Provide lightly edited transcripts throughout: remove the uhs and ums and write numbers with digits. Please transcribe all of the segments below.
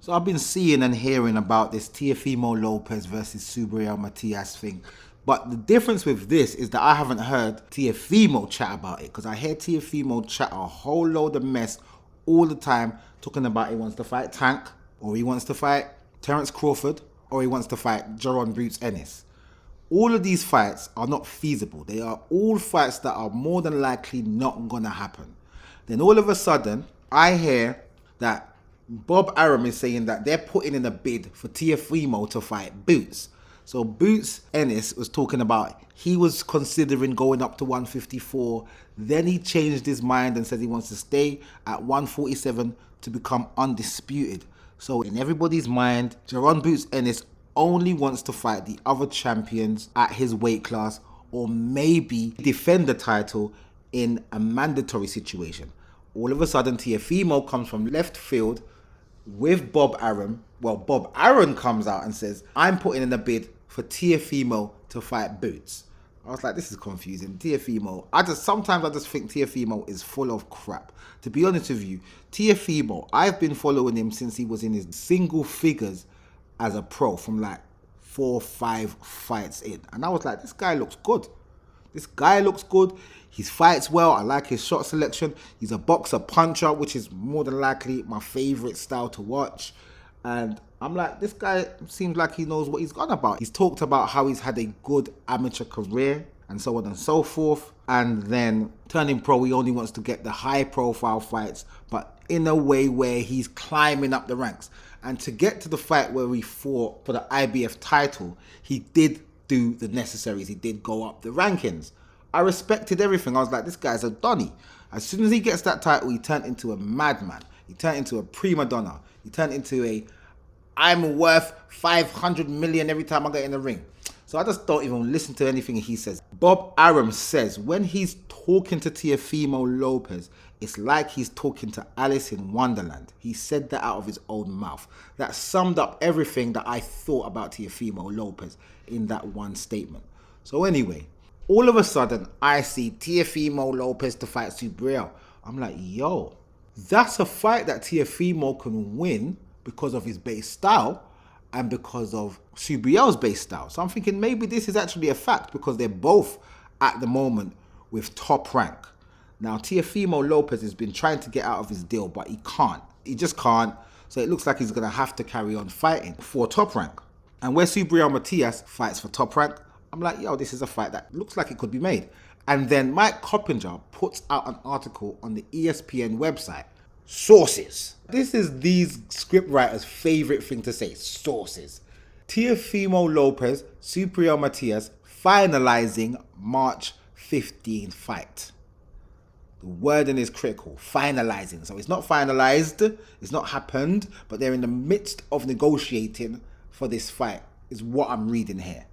So I've been seeing and hearing about this Teofimo Lopez versus Subriel Matias thing. But the difference with this is that I haven't heard Teofimo chat about it, because I hear Teofimo chat a whole load of mess all the time, talking about he wants to fight Tank, or he wants to fight Terence Crawford, or he wants to fight Jaron Boots Ennis. All of these fights are not feasible. They are all fights that are more than likely not going to happen. Then all of a sudden, I hear that Bob Arum is saying that they're putting in a bid for Teofimo to fight Boots. So Boots Ennis was talking about he was considering going up to 154. Then he changed his mind and said he wants to stay at 147 to become undisputed. So in everybody's mind, Jaron Boots Ennis only wants to fight the other champions at his weight class, or maybe defend the title in a mandatory situation. All of a sudden, Teofimo comes from left field with Bob Arum. Well, Bob Arum comes out and says, I'm putting in a bid for Teofimo to fight Boots. I was like, this is confusing. Teofimo, sometimes I just think Teofimo is full of crap. To be honest with you, Teofimo, I've been following him since he was in his single figures as a pro, from like 4 or 5 fights in. And I was like, this guy looks good. This guy looks good. He fights well. I like his shot selection. He's a boxer puncher, which is more than likely my favorite style to watch. And I'm like, this guy seems like he knows what he's on about. He's talked about how he's had a good amateur career and so on and so forth. And then turning pro, he only wants to get the high profile fights, but in a way where he's climbing up the ranks. And to get to the fight where he fought for the IBF title, he did do the necessaries. He did go up the rankings. I respected everything. I was like, this guy's a Donny. As soon as he gets that title, he turned into a madman. He turned into a prima donna. He turned into a, I'm worth 500 million every time I get in the ring. So I just don't even listen to anything he says. Bob Arum says when he's talking to Teofimo Lopez, it's like he's talking to Alice in Wonderland. He said that out of his own mouth. That summed up everything that I thought about Teofimo Lopez in that one statement. So anyway, all of a sudden, I see Teofimo Lopez to fight Subriel. I'm like, yo, that's a fight that Teofimo can win because of his base style and because of Subriel's base style. So I'm thinking maybe this is actually a fact, because they're both at the moment with top rank. Now, Teofimo Lopez has been trying to get out of his deal, but he can't. He just can't. So it looks like he's going to have to carry on fighting for top rank. And where Subriel Matias fights for top rank, I'm like, yo, this is a fight that looks like it could be made. And then Mike Coppinger puts out an article on the ESPN website. Sources. This is these script writers' favorite thing to say, sources. Teofimo Lopez, Subriel Matias finalizing March 15 fight. The wording is critical, finalizing. So it's not finalized, it's not happened, but they're in the midst of negotiating for this fight, is what I'm reading here.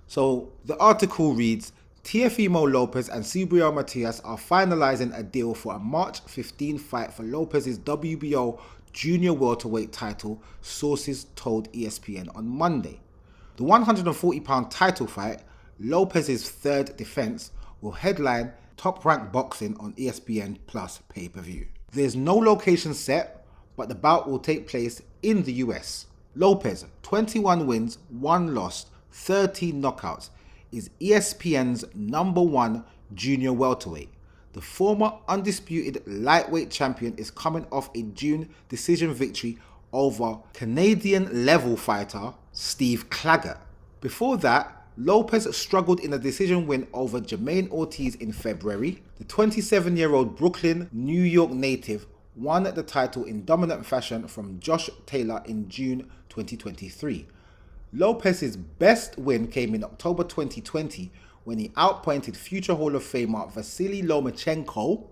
So the article reads, Teofimo Lopez and Subriel Matias are finalizing a deal for a March 15 fight for Lopez's WBO junior welterweight title, sources told ESPN on Monday. The 140-pound title fight, Lopez's third defense, will headline Top Rank Boxing on ESPN Plus pay-per-view. There's no location set, but the bout will take place in the US. Lopez, 21 wins, 1 loss, 13 knockouts, is ESPN's #1 junior welterweight. The former undisputed lightweight champion is coming off a June decision victory over Canadian level fighter Steve Claggett. Before that, Lopez struggled in a decision win over Jermaine Ortiz in February. The 27-year-old Brooklyn, New York native won the title in dominant fashion from Josh Taylor in June 2023. Lopez's best win came in October 2020 when he outpointed future Hall of Famer Vasily Lomachenko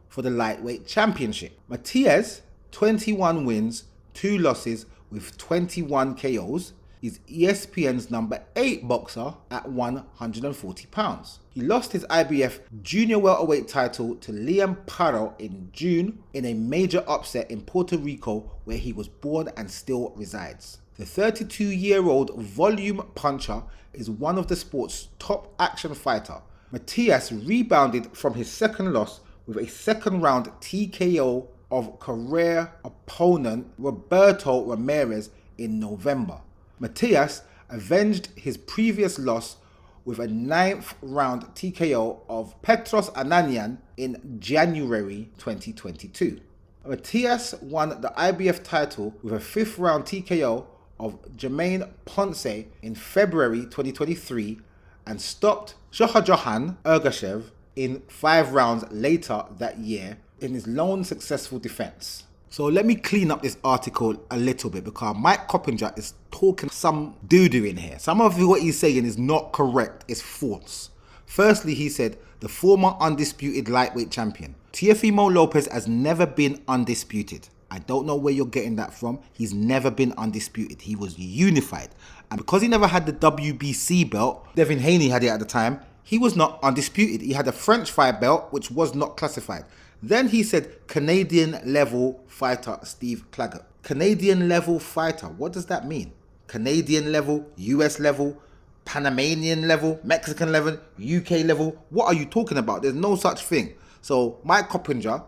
for the lightweight championship. Matias, 21 wins, 2 losses with 21 KOs, is ESPN's #8 boxer at 140 pounds. He lost his IBF junior welterweight title to Liam Paro in June in a major upset in Puerto Rico, where he was born and still resides. The 32-year-old volume puncher is one of the sport's top action fighter. Matias rebounded from his second loss with a second round TKO of career opponent Roberto Ramirez in November. Matias avenged his previous loss with a 9th round TKO of Petros Ananian in January 2022. Matias won the IBF title with a 5th round TKO of Jermaine Ponce in February 2023 and stopped Shohajohan Ergashev in 5 rounds later that year in his lone successful defense. So let me clean up this article a little bit because Mike Coppinger is talking some doo-doo in here. Some of what he's saying is not correct, it's false. Firstly, he said the former undisputed lightweight champion. Teofimo Lopez has never been undisputed. I don't know where you're getting that from. He's never been undisputed. He was unified. And because he never had the WBC belt, Devin Haney had it at the time, he was not undisputed. He had a French fight belt, which was not classified. Then he said Canadian level fighter Steve Claggett. Canadian level fighter, what does that mean? Canadian level, US level, Panamanian level, Mexican level, UK level. What are you talking about? There's no such thing. So Mike Coppinger,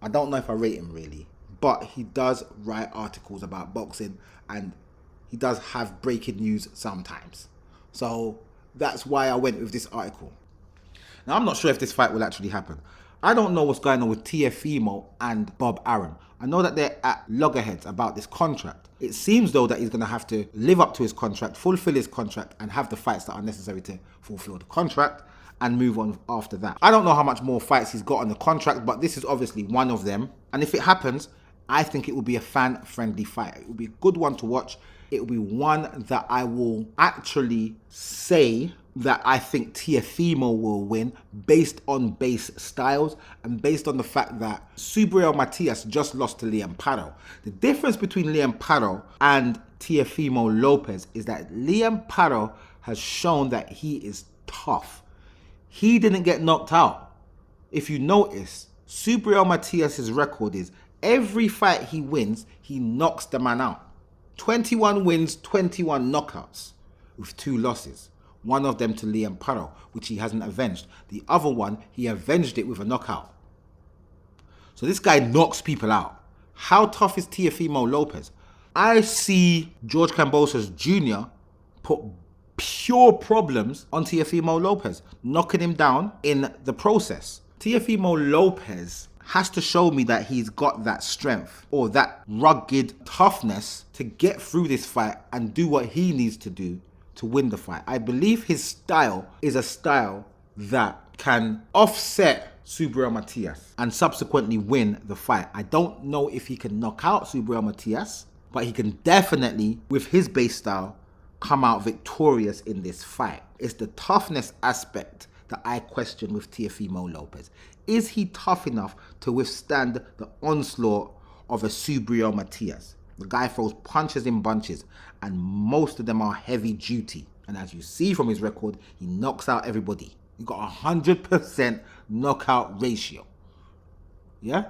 I don't know if I rate him really, but he does write articles about boxing and he does have breaking news sometimes. So that's why I went with this article. Now I'm not sure if this fight will actually happen. I don't know what's going on with Teofimo and Bob Arum. I know that they're at loggerheads about this contract. It seems though that he's going to have to live up to his contract, fulfill his contract and have the fights that are necessary to fulfill the contract and move on after that. I don't know how much more fights he's got on the contract, but this is obviously one of them. And if it happens, I think it will be a fan-friendly fight. It will be a good one to watch. It will be one that I will actually say that I think Teofimo will win based on base styles and based on the fact that Subriel Matias just lost to Liam Paro. The difference between Liam Paro and Teofimo Lopez is that Liam Paro has shown that he is tough. He didn't get knocked out. If you notice, Subriel Matias' record is every fight he wins, he knocks the man out. 21 wins, 21 knockouts with 2 losses. One of them to Liam Paro, which he hasn't avenged. The other one, he avenged it with a knockout. So this guy knocks people out. How tough is Teofimo Lopez? I see George Kambosos Jr. put pure problems on Teofimo Lopez, knocking him down in the process. Teofimo Lopez has to show me that he's got that strength or that rugged toughness to get through this fight and do what he needs to do to win the fight. I believe his style is a style that can offset Subriel Matias and subsequently win the fight. I don't know if he can knock out Subriel Matias, but he can definitely, with his base style, come out victorious in this fight. It's the toughness aspect that I question with Teofimo Lopez. Is he tough enough to withstand the onslaught of a Subriel Matias? The guy throws punches in bunches, and most of them are heavy duty. And as you see from his record, he knocks out everybody. He got 100% knockout ratio. Yeah?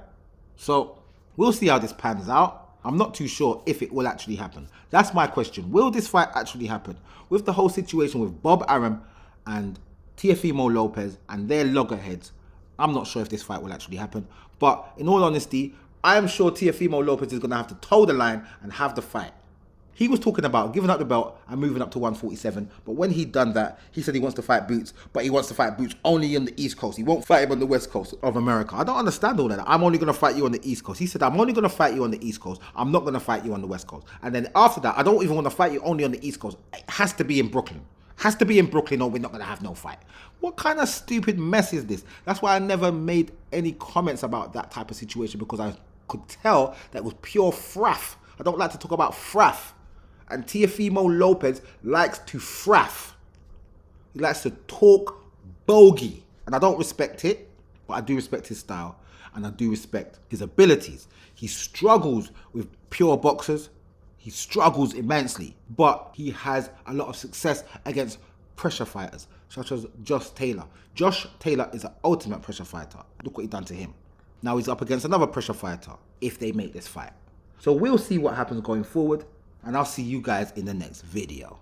So, we'll see how this pans out. I'm not too sure if it will actually happen. That's my question. Will this fight actually happen? With the whole situation with Bob Arum and Teofimo Lopez and their loggerheads, I'm not sure if this fight will actually happen. But in all honesty, I am sure Teofimo Lopez is going to have to toe the line and have the fight. He was talking about giving up the belt and moving up to 147. But when he'd done that, he said he wants to fight Boots. But he wants to fight Boots only on the East Coast. He won't fight him on the West Coast of America. I don't understand all that. I'm only going to fight you on the East Coast. He said, I'm only going to fight you on the East Coast. I'm not going to fight you on the West Coast. And then after that, I don't even want to fight you only on the East Coast. It has to be in Brooklyn. Has to be in Brooklyn or we're not going to have no fight. What kind of stupid mess is this? That's why I never made any comments about that type of situation, because I could tell that it was pure fraff. I don't like to talk about fraff. And Teofimo Lopez likes to fraff. He likes to talk bogey. And I don't respect it, but I do respect his style. And I do respect his abilities. He struggles with pure boxers. He struggles immensely. But he has a lot of success against pressure fighters, such as Josh Taylor. Josh Taylor is an ultimate pressure fighter. Look what he done to him. Now he's up against another pressure fighter if they make this fight. So we'll see what happens going forward. And I'll see you guys in the next video.